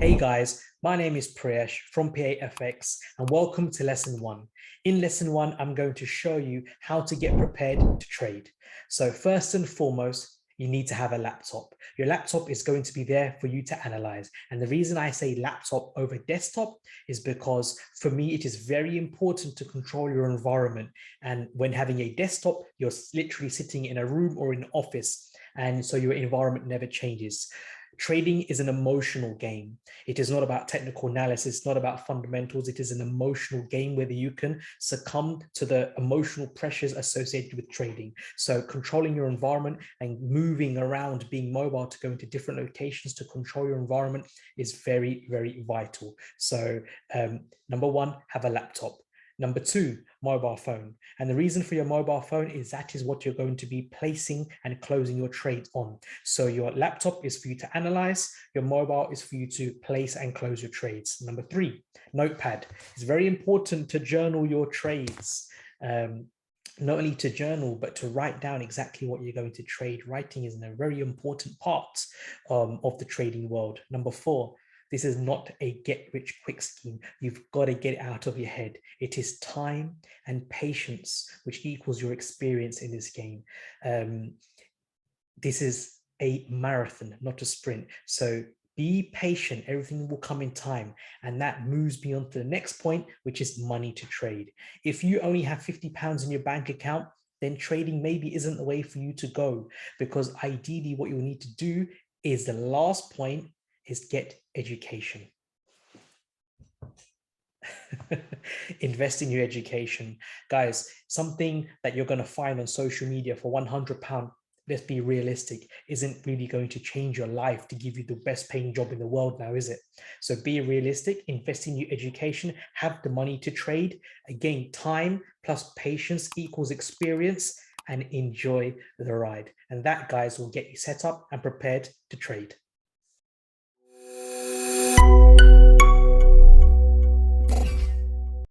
Hey guys, my name is Priyesh from PAFX and welcome to Lesson 1. In Lesson 1, I'm going to show you how to get prepared to trade. So first and foremost, you need to have a laptop. Your laptop is going to be there for you to analyze. And the reason I say laptop over desktop is because for me, it is very important to control your environment. And when having a desktop, you're literally sitting in a room or in an office. And so your environment never changes. Trading is an emotional game. It is not about technical analysis, it's not about fundamentals. It is an emotional game where you can succumb to the emotional pressures associated with trading. So controlling your environment and moving around, being mobile to go into different locations to control your environment is very, very vital. So number one, have a laptop. Number two, mobile phone. And the reason for your mobile phone is that is what you're going to be placing and closing your trades on. So your laptop is for you to analyze, your mobile is for you to place and close your trades. Number three, notepad. It's very important to journal your trades. Not only to journal, but to write down exactly what you're going to trade. Writing is a very important part of the trading world. Number four, this is not a get-rich-quick scheme. You've got to get it out of your head. It is time and patience, which equals your experience in this game. This is a marathon, not a sprint. So be patient. Everything will come in time. And that moves me on to the next point, which is money to trade. If you only have £50 in your bank account, then trading maybe isn't the way for you to go, because ideally what you'll need to do is the last point is get education. Invest in your education. Guys, something that you're going to find on social media for £100, let's be realistic, isn't really going to change your life to give you the best paying job in the world now, is it? So be realistic, invest in your education, have the money to trade. Again, time plus patience equals experience, and enjoy the ride. And that, guys, will get you set up and prepared to trade.